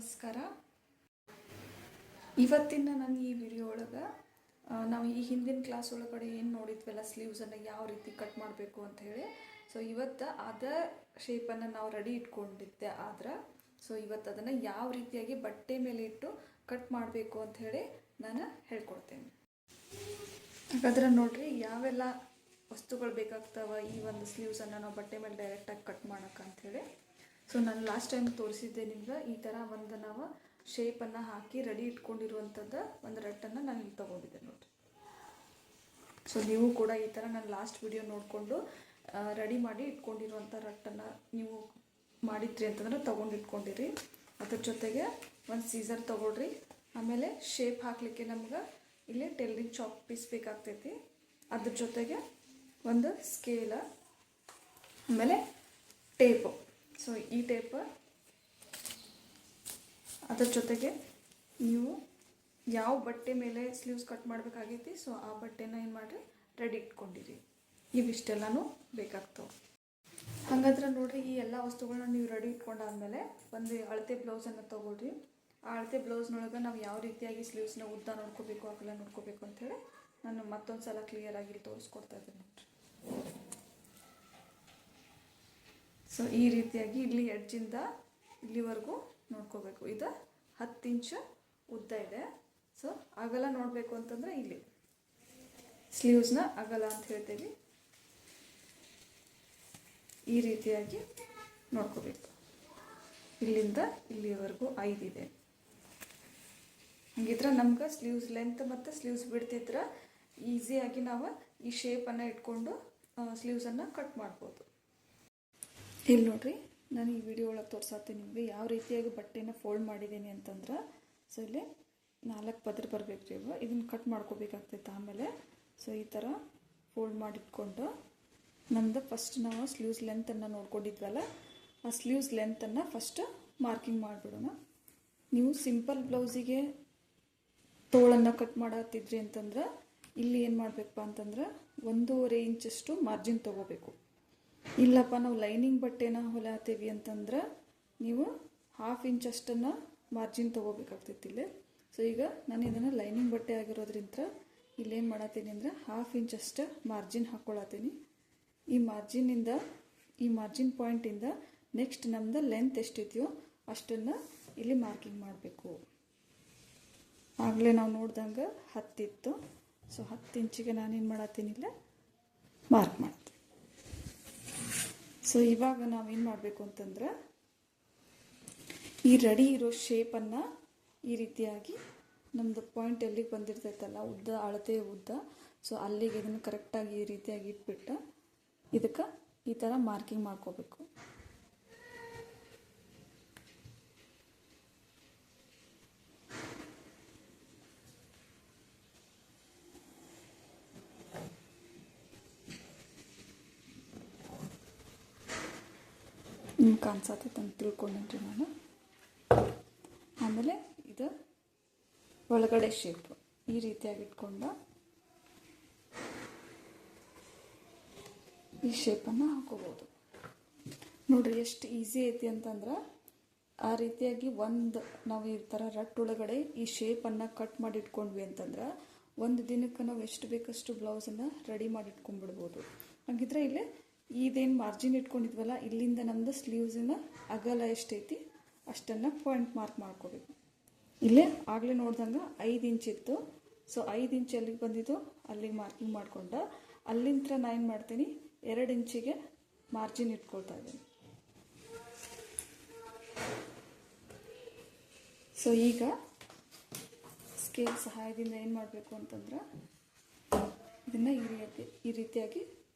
ನಮಸ್ಕಾರ. ಇವತ್ತಿನ ನನ್ನ ಈ ವಿಡಿಯೋ ಒಳಗೆ ನಾವು ಈ ಹಿಂದಿನ ಕ್ಲಾಸ್ ಒಳಗಡೆ ಏನು ನೋಡಿದ್ವಲ್ಲ, ಸ್ಲೀವ್ಸನ್ನು ಯಾವ ರೀತಿ ಕಟ್ ಮಾಡಬೇಕು ಅಂತ ಹೇಳಿ. ಸೊ ಇವತ್ತು ಅದ ಶೇಪನ್ನು ನಾವು ರೆಡಿ ಇಟ್ಕೊಂಡಿದ್ದೆ. ಆದ್ರೆ ಇವತ್ತು ಅದನ್ನು ಯಾವ ರೀತಿಯಾಗಿ ಬಟ್ಟೆ ಮೇಲೆ ಇಟ್ಟು ಕಟ್ ಮಾಡಬೇಕು ಅಂತ ಹೇಳಿ ನಾನು ಹೇಳ್ಕೊಡ್ತೇನೆ. ಹಾಗಾದ್ರೆ ನೋಡ್ರಿ, ಯಾವೆಲ್ಲ ವಸ್ತುಗಳು ಬೇಕಾಗ್ತವೆ ಈ ಒಂದು ಸ್ಲೀವ್ಸನ್ನು ನಾವು ಬಟ್ಟೆ ಮೇಲೆ ಡೈರೆಕ್ಟಾಗಿ ಕಟ್ ಮಾಡೋಕೆ ಅಂಥೇಳಿ. ಸೊ ನಾನು ಲಾಸ್ಟ್ ಟೈಮ್ ತೋರಿಸಿದ್ದೆ ನಿಮ್ಗೆ. ಈ ಥರ ಒಂದು ನಾವು ಶೇಪನ್ನು ಹಾಕಿ ರೆಡಿ ಇಟ್ಕೊಂಡಿರುವಂಥದ್ದು ಒಂದು ರಟ್ಟನ್ನು ನಾನು ಇಲ್ಲಿ ತೊಗೊಂಡಿದ್ದೆ ನೋಡಿರಿ. ಸೊ ನೀವು ಕೂಡ ಈ ಥರ ನಾನು ಲಾಸ್ಟ್ ವಿಡಿಯೋ ನೋಡಿಕೊಂಡು ರೆಡಿ ಮಾಡಿ ಇಟ್ಕೊಂಡಿರುವಂಥ ರಟ್ಟನ್ನು ನೀವು ಮಾಡಿದ್ರಿ ಅಂತಂದ್ರೆ ತೊಗೊಂಡು ಇಟ್ಕೊಂಡಿರಿ. ಅದ್ರ ಜೊತೆಗೆ ಒಂದು ಸೀಸರ್ ತೊಗೊಳ್ರಿ. ಆಮೇಲೆ ಶೇಪ್ ಹಾಕಲಿಕ್ಕೆ ನಮ್ಗೆ ಇಲ್ಲಿ ಟೈಲರಿಂಗ್ ಚಾಕ್ ಪೀಸ್ ಬೇಕಾಗ್ತೈತಿ. ಅದ್ರ ಜೊತೆಗೆ ಒಂದು ಸ್ಕೇಲ, ಆಮೇಲೆ ಟೇಪು. ಸೊ ಈ ಟೇಪ್, ಅದ್ರ ಜೊತೆಗೆ ನೀವು ಯಾವ ಬಟ್ಟೆ ಮೇಲೆ ಸ್ಲೀವ್ಸ್ ಕಟ್ ಮಾಡಬೇಕಾಗೈತಿ ಸೊ ಆ ಬಟ್ಟೆನ ಏನು ಮಾಡಿರಿ ರೆಡಿ ಇಟ್ಕೊಂಡಿರಿ. ಇವಿಷ್ಟೆಲ್ಲನೂ ಬೇಕಾಗ್ತವೆ. ಹಾಗಾದ್ರೆ ನೋಡಿರಿ, ಈ ಎಲ್ಲ ವಸ್ತುಗಳನ್ನ ನೀವು ರೆಡಿ ಇಟ್ಕೊಂಡಾದ್ಮೇಲೆ ಒಂದು ಅಳತೆ ಬ್ಲೌಸನ್ನು ತೊಗೊಳ್ರಿ. ಆ ಅಳತೆ ಬ್ಲೌಸ್ನೊಳಗೆ ನಾವು ಯಾವ ರೀತಿಯಾಗಿ ಸ್ಲೀವ್ಸ್ನ ಉದ್ದ ನೋಡ್ಕೋಬೇಕು, ಅಗಲ ನೋಡ್ಕೋಬೇಕು ಅಂಥೇಳಿ ನಾನು ಮತ್ತೊಂದು ಸಲ ಕ್ಲಿಯರಾಗಿ ತೋರಿಸ್ಕೊಡ್ತಾ ಇದ್ದೀನಿ ನೋಡಿರಿ. ಸೊ ಈ ರೀತಿಯಾಗಿ ಇಲ್ಲಿ ಎಡ್ಜಿಂದ ಇಲ್ಲಿವರೆಗೂ ನೋಡ್ಕೋಬೇಕು. ಇದು 10 ಇಂಚು ಉದ್ದ ಇದೆ. ಸೊ ಅಗಲ ನೋಡಬೇಕು ಅಂತಂದರೆ ಇಲ್ಲಿ ಸ್ಲೀವ್ಸ್ನ ಅಗಲ ಅಂತ ಹೇಳ್ತೀವಿ. ಈ ರೀತಿಯಾಗಿ ನೋಡ್ಕೋಬೇಕು. ಇಲ್ಲಿಂದ ಇಲ್ಲಿವರೆಗೂ 5 ಇದೆ. ಹಂಗಿದ್ರೆ ನಮ್ಗೆ ಸ್ಲೀವ್ಸ್ ಲೆಂತ್ ಮತ್ತು ಸ್ಲೀವ್ಸ್ ಬಿಡ್ತಿದ್ರೆ ಈಸಿಯಾಗಿ ನಾವು ಈ ಶೇಪನ್ನು ಇಟ್ಕೊಂಡು ಸ್ಲೀವ್ಸನ್ನು ಕಟ್ ಮಾಡ್ಬೋದು. ಇಲ್ಲಿ ನೋಡ್ರಿ, ನಾನು ಈ ವಿಡಿಯೋ ಒಳಗೆ ತೋರಿಸ್ತೀನಿ ನಿಮಗೆ ಯಾವ ರೀತಿಯಾಗಿ ಬಟ್ಟೆನ ಫೋಲ್ಡ್ ಮಾಡಿದ್ದೀನಿ ಅಂತಂದ್ರೆ. ಸೊ ಇಲ್ಲಿ 4 ಪದರ ಬರಬೇಕು ರೀ. ಇದನ್ನು ಕಟ್ ಮಾಡ್ಕೋಬೇಕಾಗ್ತೈತೆ ಆಮೇಲೆ. ಸೊ ಈ ಥರ ಫೋಲ್ಡ್ ಮಾಡಿಟ್ಕೊಂಡು ನಮ್ಮದು ಫಸ್ಟ್ ನಾವು ಸ್ಲೀವ್ಸ್ ಲೆಂತನ್ನು ನೋಡ್ಕೊಂಡಿದ್ವಲ್ಲ, ಆ ಸ್ಲೀವ್ಸ್ ಲೆಂತನ್ನು ಫಸ್ಟ್ ಮಾರ್ಕಿಂಗ್ ಮಾಡಿಬಿಡೋಣ. ನೀವು ಸಿಂಪಲ್ ಬ್ಲೌಸಿಗೆ ತೋಳನ್ನು ಕಟ್ ಮಾಡತ್ತಿದ್ರಿ ಅಂತಂದ್ರೆ ಇಲ್ಲಿ ಏನು ಮಾಡಬೇಕಪ್ಪ ಅಂತಂದ್ರೆ 1.5 ಇಂಚಷ್ಟು ಮಾರ್ಜಿನ್ ತೊಗೋಬೇಕು. ಇಲ್ಲಪ್ಪ ನಾವು ಲೈನಿಂಗ್ ಬಟ್ಟೆನ ಹೊಲಿತೀವಿ ಅಂತಂದ್ರೆ ನೀವು 1/2 ಇಂಚಷ್ಟನ್ನು ಮಾರ್ಜಿನ್ ತೊಗೋಬೇಕಾಗ್ತೈತಿ ಇಲ್ಲಿ. ಸೊ ಈಗ ನಾನು ಇದನ್ನು ಲೈನಿಂಗ್ ಬಟ್ಟೆ ಆಗಿರೋದ್ರಿಂದ ಇಲ್ಲೇನು ಮಾಡತ್ತೀನಿ ಅಂದರೆ 1/2 ಇಂಚಷ್ಟು ಮಾರ್ಜಿನ್ ಹಾಕ್ಕೊಳತ್ತೀನಿ. ಈ ಮಾರ್ಜಿನಿಂದ, ಈ ಮಾರ್ಜಿನ್ ಪಾಯಿಂಟಿಂದ ನೆಕ್ಸ್ಟ್ ನಮ್ಮದು ಲೆಂತ್ ಎಷ್ಟಿದೆಯೋ ಅಷ್ಟನ್ನು ಇಲ್ಲಿ ಮಾರ್ಕಿಂಗ್ ಮಾಡಬೇಕು. ಆಗಲೇ ನಾವು ನೋಡ್ದಂಗೆ 10 ಇತ್ತು. ಸೊ 10 ಇಂಚಿಗೆ ನಾನೇನು ಮಾಡತ್ತೀನಿ ಇಲ್ಲ ಮಾರ್ಕ್ ಮಾಡ್ತೀನಿ. ಸೊ ಇವಾಗ ನಾವೇನು ಮಾಡಬೇಕು ಅಂತಂದ್ರೆ ಈ ರೆಡಿ ಇರೋ ಶೇಪನ್ನು ಈ ರೀತಿಯಾಗಿ ನಮ್ಮದು ಪಾಯಿಂಟ್ ಎಲ್ಲಿಗೆ ಬಂದಿರ್ತೈತಲ್ಲ ಉದ್ದ, ಅಳತೆ ಉದ್ದ, ಸೊ ಅಲ್ಲಿಗೆ ಇದನ್ನು ಕರೆಕ್ಟಾಗಿ ಈ ರೀತಿಯಾಗಿ ಇಟ್ಬಿಟ್ಟು ಇದಕ್ಕೆ ಈ ಥರ ಮಾರ್ಕಿಂಗ್ ಮಾಡ್ಕೋಬೇಕು. ನಿಮ್ಗೆ ಕಾಣಿಸತ್ತೈತೆ ಅಂತ ತಿಳ್ಕೊಂಡ್ರಿ ನಾನು. ಆಮೇಲೆ ಇದು ಒಳಗಡೆ ಶೇಪ್ ಈ ರೀತಿಯಾಗಿ ಇಟ್ಕೊಂಡು ಈ ಶೇಪನ್ನು ಹಾಕೋಬೋದು. ನೋಡ್ರಿ ಎಷ್ಟು ಈಸಿ ಐತಿ ಅಂತಂದ್ರೆ ಆ ರೀತಿಯಾಗಿ ನಾವು ಈ ಥರ ರಟ್ ಒಳಗಡೆ ಈ ಶೇಪನ್ನು ಕಟ್ ಮಾಡಿ ಇಟ್ಕೊಂಡ್ವಿ ಅಂತಂದ್ರೆ ಒಂದು ದಿನಕ್ಕೆ ನಾವು ಎಷ್ಟು ಬೇಕಷ್ಟು ಬ್ಲೌಸನ್ನು ರೆಡಿ ಮಾಡಿ ಇಟ್ಕೊಂಡ್ಬಿಡ್ಬೋದು. ಹಾಗಿದ್ರೆ ಇಲ್ಲಿ ಇದೇನು ಮಾರ್ಜಿನ್ ಇಟ್ಕೊಂಡಿದ್ವಲ್ಲ, ಇಲ್ಲಿಂದ ನಮ್ಮದು ಸ್ಲೀವ್ಸಿನ ಅಗಲ ಎಷ್ಟೈತಿ ಅಷ್ಟನ್ನು ಪಾಯಿಂಟ್ ಮಾರ್ಕ್ ಮಾಡ್ಕೋಬೇಕು. ಇಲ್ಲೇ ಆಗಲೇ ನೋಡ್ದಂಗೆ 5 ಇಂಚ್ ಇತ್ತು. ಸೊ 5 ಇಂಚ್ ಎಲ್ಲಿಗೆ ಬಂದಿದ್ದು ಅಲ್ಲಿಗೆ ಮಾರ್ಕಿಂಗ್ ಮಾಡ್ಕೊಂಡು ಅಲ್ಲಿಂದ ನಾನು ಏನು ಮಾಡ್ತೀನಿ 2 ಇಂಚಿಗೆ ಮಾರ್ಜಿನ್ ಇಟ್ಕೊಳ್ತಾ ಇದ್ದೀನಿ. ಸೊ ಈಗ ಸ್ಕೇಲ್ ಸಹಾಯದಿಂದ ಏನು ಮಾಡಬೇಕು ಅಂತಂದ್ರೆ ಇದನ್ನು ಈ ರೀತಿಯಾಗಿ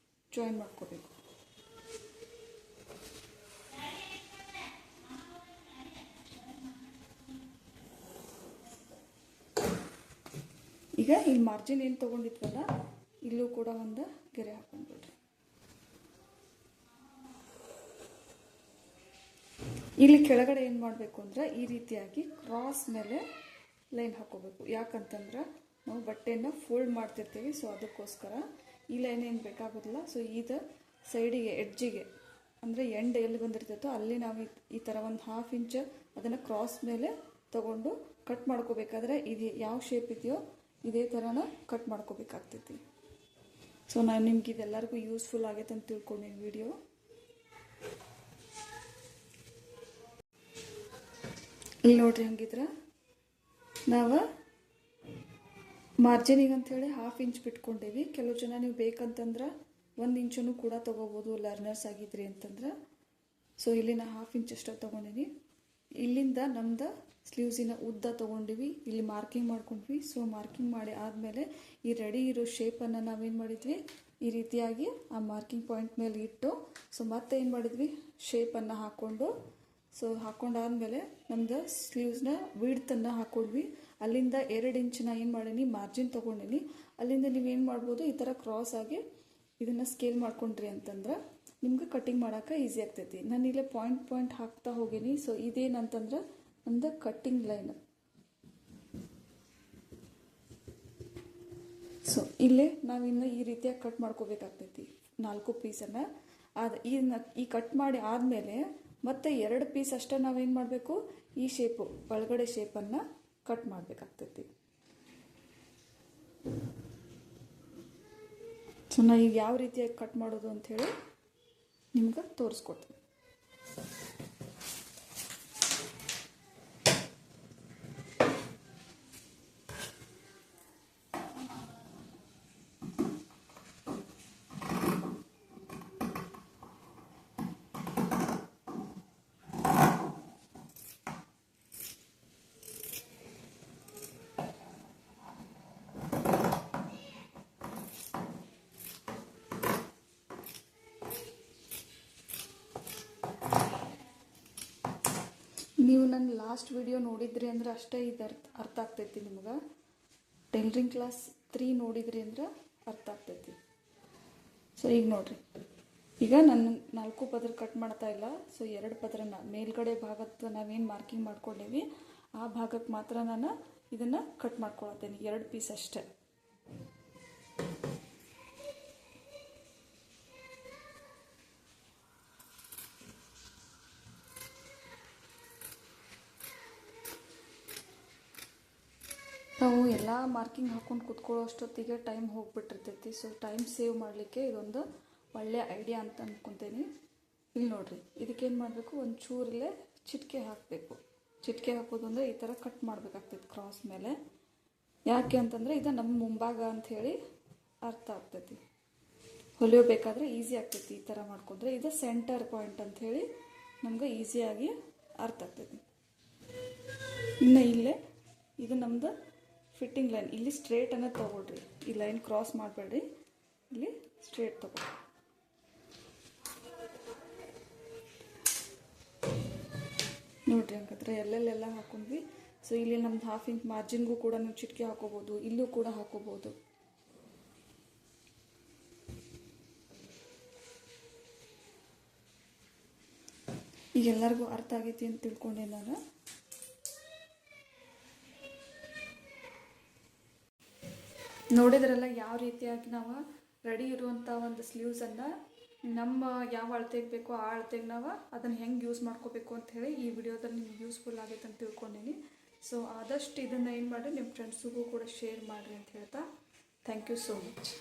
ಜಾಯಿನ್ ಮಾಡ್ಕೋಬೇಕು. ಈಗ ಇಲ್ಲಿ ಮಾರ್ಜಿನ್ ಏನು ತೊಗೊಂಡಿದ್ವಲ್ಲ ಇಲ್ಲೂ ಕೂಡ ಒಂದು ಗೆರೆ ಹಾಕೊಂಡ್ಬಿಡ್ರಿ. ಇಲ್ಲಿ ಕೆಳಗಡೆ ಏನು ಮಾಡಬೇಕು ಅಂದರೆ ಈ ರೀತಿಯಾಗಿ ಕ್ರಾಸ್ ಮೇಲೆ ಲೈನ್ ಹಾಕೋಬೇಕು. ಯಾಕಂತಂದ್ರೆ ನಾವು ಬಟ್ಟೆಯನ್ನು ಫೋಲ್ಡ್ ಮಾಡ್ತಿರ್ತೀವಿ. ಸೊ ಅದಕ್ಕೋಸ್ಕರ ಈ ಲೈನ್ ಏನು ಬೇಕಾಗೋದಿಲ್ಲ. ಸೊ ಇದು ಸೈಡಿಗೆ ಎಡ್ಜಿಗೆ ಅಂದರೆ ಎಂಡ್ ಎಲ್ಲಿ ಬಂದಿರ್ತೈತೋ ಅಲ್ಲಿ ನಾವು ಈ ಥರ ಒಂದು 1/2 ಇಂಚ್ ಅದನ್ನು ಕ್ರಾಸ್ ಮೇಲೆ ತಗೊಂಡು ಕಟ್ ಮಾಡ್ಕೋಬೇಕಾದ್ರೆ ಇದು ಯಾವ ಶೇಪ್ ಇದೆಯೋ ಇದೇ ಥರನ ಕಟ್ ಮಾಡ್ಕೋಬೇಕಾಗ್ತೈತಿ. ಸೊ ನಾನು ನಿಮ್ಗೆ ಇದೆಲ್ಲರಿಗೂ ಯೂಸ್ಫುಲ್ ಆಗೈತೆ ಅಂತ ತಿಳ್ಕೊಂಡೀನಿ ವಿಡಿಯೋ. ಇಲ್ಲಿ ನೋಡ್ರಿ, ಹಂಗಿದ್ರೆ ನಾವು ಮಾರ್ಜಿನಿಗೆ ಅಂಥೇಳಿ 1/2 ಇಂಚ್ ಬಿಟ್ಕೊಂಡೇವಿ. ಕೆಲವು ಜನ ನೀವು ಬೇಕಂತಂದ್ರೆ 1 ಇಂಚನ್ನು ಕೂಡ ತೊಗೋಬೋದು ಲರ್ನರ್ಸ್ ಆಗಿದ್ರಿ ಅಂತಂದ್ರೆ. ಸೊ ಇಲ್ಲಿ ನಾ 1/2 ಇಂಚ್ ಅಷ್ಟು ತೊಗೊಂಡಿನಿ. ಇಲ್ಲಿಂದ ನಮ್ದು ಸ್ಲೀವ್ಸಿನ ಉದ್ದ ತೊಗೊಂಡಿವಿ, ಇಲ್ಲಿ ಮಾರ್ಕಿಂಗ್ ಮಾಡ್ಕೊಂಡ್ವಿ. ಸೊ ಮಾರ್ಕಿಂಗ್ ಮಾಡಿ ಆದಮೇಲೆ ಈ ರೆಡಿ ಇರೋ ಶೇಪನ್ನು ನಾವೇನು ಮಾಡಿದ್ವಿ, ಈ ರೀತಿಯಾಗಿ ಆ ಮಾರ್ಕಿಂಗ್ ಪಾಯಿಂಟ್ ಮೇಲೆ ಇಟ್ಟು ಸೊ ಮತ್ತೆ ಏನು ಮಾಡಿದ್ವಿ, ಶೇಪನ್ನು ಹಾಕ್ಕೊಂಡು ಸೊ ಹಾಕ್ಕೊಂಡಾದ್ಮೇಲೆ ನಮ್ದು ಸ್ಲೀವ್ಸ್ನ ವಿಡ್ತನ್ನು ಹಾಕ್ಕೊಂಡ್ವಿ. ಅಲ್ಲಿಂದ 2 ಇಂಚನ್ನ ಏನು ಮಾಡೀನಿ, ಮಾರ್ಜಿನ್ ತೊಗೊಂಡಿನಿ. ಅಲ್ಲಿಂದ ನೀವೇನು ಮಾಡ್ಬೋದು, ಈ ಥರ ಕ್ರಾಸ್ ಆಗಿ ಇದನ್ನು ಸ್ಕೇಲ್ ಮಾಡ್ಕೊಂಡ್ರಿ ಅಂತಂದ್ರೆ ನಿಮ್ಗೆ ಕಟ್ಟಿಂಗ್ ಮಾಡೋಕೆ ಈಸಿ ಆಗ್ತೈತಿ. ನಾನು ಇಲ್ಲೇ ಪಾಯಿಂಟ್ ಹಾಕ್ತಾ ಹೋಗೀನಿ. ಸೊ ಇದೇನಂತಂದ್ರೆ ನಮ್ದು ಕಟ್ಟಿಂಗ್ ಲೈನ್. ಸೊ ಇಲ್ಲೇ ನಾವಿನ್ನು ಈ ರೀತಿಯಾಗಿ ಕಟ್ ಮಾಡ್ಕೋಬೇಕಾಗ್ತೈತಿ 4 ಪೀಸನ್ನು. ಈ ಕಟ್ ಮಾಡಿ ಆದಮೇಲೆ ಮತ್ತೆ 2 ಪೀಸ್ ಅಷ್ಟೇ ನಾವೇನು ಮಾಡಬೇಕು, ಈ ಶೇಪು ಒಳಗಡೆ ಶೇಪನ್ನು ಕಟ್ ಮಾಡಬೇಕಾಗ್ತೈತಿ. ಸೊ ನಾ ಈಗ ಯಾವ ರೀತಿಯಾಗಿ ಕಟ್ ಮಾಡೋದು ಅಂಥೇಳಿ ನಿಮ್ಗೆ ತೋರಿಸ್ಕೊಡ್ತೀನಿ. ನೀವು ನನ್ನ ಲಾಸ್ಟ್ ವಿಡಿಯೋ ನೋಡಿದ್ರಿ ಅಂದ್ರೆ ಅಷ್ಟೇ ಇದು ಅರ್ಥ ಆಗ್ತೈತಿ ನಿಮ್ಗೆ. ಟೈಲರಿಂಗ್ ಕ್ಲಾಸ್ 3 ನೋಡಿದ್ರಿ ಅಂದ್ರೆ ಅರ್ಥ ಆಗ್ತೈತಿ. ಸೊ ಈಗ ನೋಡ್ರಿ, ಈಗ ನಾನು 4 ಪದರ ಕಟ್ ಮಾಡ್ತಾ ಇಲ್ಲ. ಸೊ 2 ಪದರನ ಮೇಲ್ಗಡೆ ಭಾಗಕ್ಕೆ ನಾವೇನು ಮಾರ್ಕಿಂಗ್ ಮಾಡ್ಕೊಂಡೇವಿ ಆ ಭಾಗಕ್ಕೆ ಮಾತ್ರ ನಾನು ಇದನ್ನು ಕಟ್ ಮಾಡ್ಕೊಳತ್ತೇನೆ, 2 ಪೀಸ್ ಅಷ್ಟೇ. ನಾವು ಎಲ್ಲ ಮಾರ್ಕಿಂಗ್ ಹಾಕ್ಕೊಂಡು ಕೂತ್ಕೊಳ್ಳೋ ಅಷ್ಟೊತ್ತಿಗೆ ಟೈಮ್ ಹೋಗ್ಬಿಟ್ಟಿರ್ತೈತಿ. ಸೊ ಟೈಮ್ ಸೇವ್ ಮಾಡಲಿಕ್ಕೆ ಇದೊಂದು ಒಳ್ಳೆಯ ಐಡಿಯಾ ಅಂತ ಅಂದ್ಕೊತೀನಿ. ಇಲ್ಲಿ ನೋಡಿರಿ, ಇದಕ್ಕೇನು ಮಾಡಬೇಕು, ಒಂದು ಚೂರಲ್ಲೇ ಚಿಟಿಕೆ ಹಾಕಬೇಕು. ಚಿಟಿಕೆ ಹಾಕೋದು ಅಂದರೆ ಈ ಥರ ಕಟ್ ಮಾಡಬೇಕಾಗ್ತೈತಿ ಕ್ರಾಸ್ ಮೇಲೆ. ಯಾಕೆ ಅಂತಂದರೆ ಇದು ನಮ್ಮ ಮುಂಭಾಗ ಅಂಥೇಳಿ ಅರ್ಥ ಆಗ್ತೈತಿ. ಹೊಲಿಯೋಬೇಕಾದ್ರೆ ಈಸಿ ಆಗ್ತೈತಿ ಈ ಥರ ಮಾಡ್ಕೊಂಡ್ರೆ. ಇದು ಸೆಂಟರ್ ಪಾಯಿಂಟ್ ಅಂಥೇಳಿ ನಮ್ಗೆ ಈಸಿಯಾಗಿ ಅರ್ಥ ಆಗ್ತೈತಿ. ಇನ್ನು ಇಲ್ಲೇ ಇದು ನಮ್ಮದು ಫಿಟ್ಟಿಂಗ್ ಲೈನ್. ಇಲ್ಲಿ ಸ್ಟ್ರೇಟನ್ನು ತೊಗೊಳ್ರಿ, ಈ ಲೈನ್ ಕ್ರಾಸ್ ಮಾಡಬೇಡ್ರಿ, ಇಲ್ಲಿ ಸ್ಟ್ರೇಟ್ ತೊಗೊಳ್ರಿ. ನೋಡಿರಿ, ಹಂಗಾದ್ರೆ ಎಲ್ಲೆಲ್ಲೆಲ್ಲ ಹಾಕೊಂಡ್ವಿ. ಸೊ ಇಲ್ಲಿ ನಮ್ದು 1/2 ಇಂಚ್ ಮಾರ್ಜಿನ್ಗೂ ಕೂಡ ನೀವು ಚಿಟಿಕೆ ಹಾಕೋಬೋದು, ಇಲ್ಲೂ ಕೂಡ ಹಾಕೋಬೋದು. ಈಗ ಎಲ್ಲರಿಗೂ ಅರ್ಥ ಆಗೈತಿ ಅಂತ ತಿಳ್ಕೊಂಡೆ ನಾನು. ನೋಡಿದ್ರಲ್ಲ ಯಾವ ರೀತಿಯಾಗಿ ನಾವು ರೆಡಿ ಇರುವಂಥ ಒಂದು ಸ್ಲೀವ್ಸನ್ನು ನಮ್ಮ ಯಾವ ಅಳತೆಗೆ ಬೇಕೋ ಆ ಅಳತೆಗೆ ನಾವು ಅದನ್ನು ಹೆಂಗೆ ಯೂಸ್ ಮಾಡ್ಕೋಬೇಕು ಅಂತ ಹೇಳಿ ಈ ವಿಡಿಯೋದಲ್ಲಿ ನಿಮ್ಗೆ ಯೂಸ್ಫುಲ್ ಆಗೈತೆ ಅಂತ ತಿಳ್ಕೊಂಡೀನಿ. ಸೊ ಆದಷ್ಟು ಇದನ್ನು ಏನು ಮಾಡಿ ನಿಮ್ಮ ಫ್ರೆಂಡ್ಸಿಗೂ ಕೂಡ ಶೇರ್ ಮಾಡಿರಿ ಅಂತ ಹೇಳ್ತಾ ಥ್ಯಾಂಕ್ ಯು ಸೋ ಮಚ್.